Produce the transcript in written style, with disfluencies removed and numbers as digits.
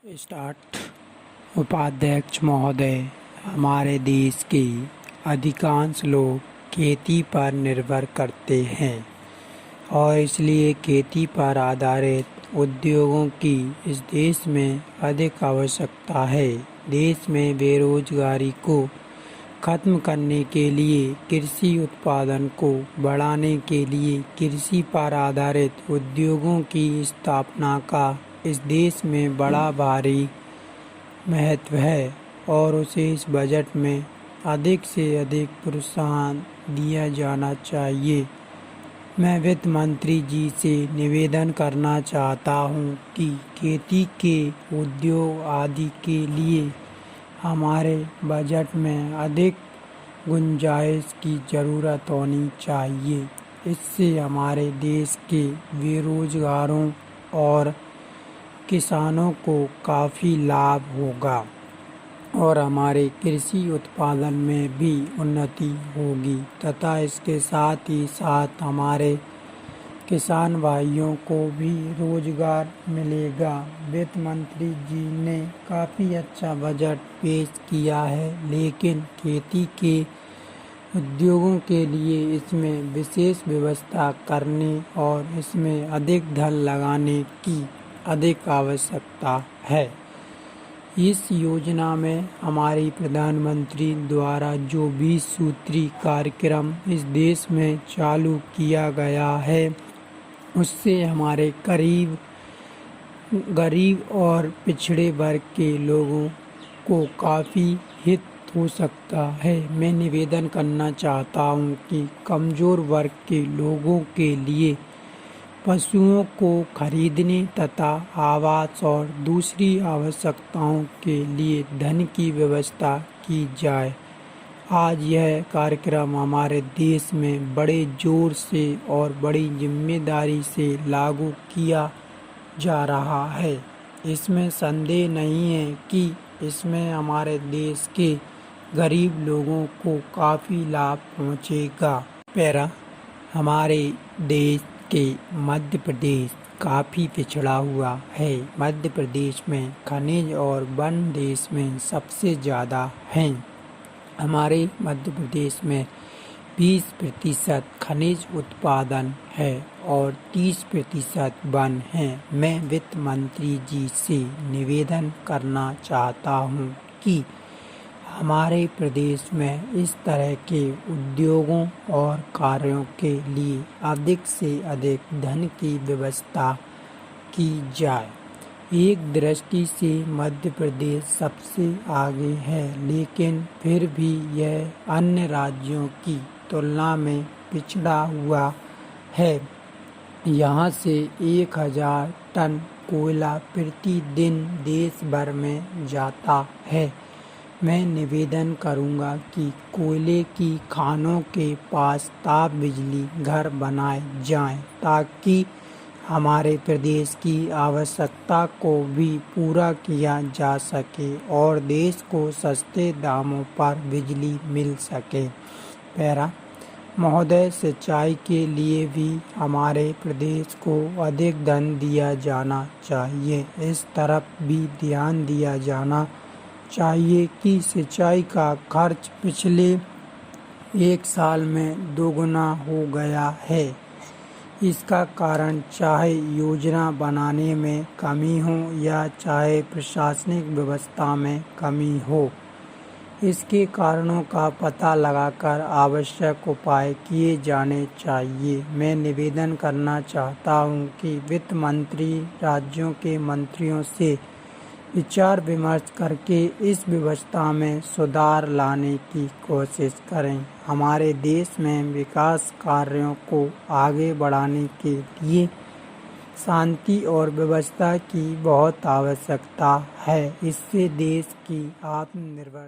Start. उपाध्यक्ष महोदय, हमारे देश के अधिकांश लोग खेती पर निर्भर करते हैं और इसलिए खेती पर आधारित उद्योगों की इस देश में अधिक आवश्यकता है। देश में बेरोजगारी को खत्म करने के लिए, कृषि उत्पादन को बढ़ाने के लिए कृषि पर आधारित उद्योगों की स्थापना का इस देश में बड़ा भारी महत्व है और उसे इस बजट में अधिक से अधिक प्रोत्साहन दिया जाना चाहिए। मैं वित्त मंत्री जी से निवेदन करना चाहता हूँ कि खेती के उद्योग आदि के लिए हमारे बजट में अधिक गुंजाइश की ज़रूरत होनी चाहिए। इससे हमारे देश के बेरोजगारों और किसानों को काफ़ी लाभ होगा और हमारे कृषि उत्पादन में भी उन्नति होगी तथा इसके साथ ही साथ हमारे किसान भाइयों को भी रोजगार मिलेगा। वित्त मंत्री जी ने काफ़ी अच्छा बजट पेश किया है, लेकिन खेती के उद्योगों के लिए इसमें विशेष व्यवस्था करने और इसमें अधिक धन लगाने की अधिक आवश्यकता है। इस योजना में हमारी प्रधानमंत्री द्वारा जो 20 सूत्री कार्यक्रम इस देश में चालू किया गया है, उससे हमारे गरीब और पिछड़े वर्ग के लोगों को काफ़ी हित हो सकता है। मैं निवेदन करना चाहता हूँ कि कमज़ोर वर्ग के लोगों के लिए पशुओं को खरीदने तथा आवास और दूसरी आवश्यकताओं के लिए धन की व्यवस्था की जाए। आज यह कार्यक्रम हमारे देश में बड़े जोर से और बड़ी जिम्मेदारी से लागू किया जा रहा है। इसमें संदेह नहीं है कि इसमें हमारे देश के गरीब लोगों को काफ़ी लाभ पहुंचेगा। हमारे देश के मध्य प्रदेश काफ़ी पिछड़ा हुआ है। मध्य प्रदेश में खनिज और वन देश में सबसे ज़्यादा हैं। हमारे मध्य प्रदेश में 20% खनिज उत्पादन है और 30% वन है। मैं वित्त मंत्री जी से निवेदन करना चाहता हूँ कि हमारे प्रदेश में इस तरह के उद्योगों और कार्यों के लिए अधिक से अधिक धन की व्यवस्था की जाए। एक दृष्टि से मध्य प्रदेश सबसे आगे है, लेकिन फिर भी यह अन्य राज्यों की तुलना में पिछड़ा हुआ है। यहाँ से 1000 टन कोयला प्रतिदिन देश भर में जाता है। मैं निवेदन करूँगा कि कोयले की खानों के पास ताप बिजली घर बनाए जाएं, ताकि हमारे प्रदेश की आवश्यकता को भी पूरा किया जा सके और देश को सस्ते दामों पर बिजली मिल सके। महोदय, सिंचाई के लिए भी हमारे प्रदेश को अधिक धन दिया जाना चाहिए। इस तरफ भी ध्यान दिया जाना चाहिए कि सिंचाई का खर्च पिछले 1 साल में दोगुना हो गया है। इसका कारण चाहे योजना बनाने में कमी हो या चाहे प्रशासनिक व्यवस्था में कमी हो, इसके कारणों का पता लगाकर आवश्यक उपाय किए जाने चाहिए। मैं निवेदन करना चाहता हूँ कि वित्त मंत्री राज्यों के मंत्रियों से विचार विमर्श करके इस व्यवस्था में सुधार लाने की कोशिश करें। हमारे देश में विकास कार्यों को आगे बढ़ाने के लिए शांति और व्यवस्था की बहुत आवश्यकता है। इससे देश की आत्मनिर्भरता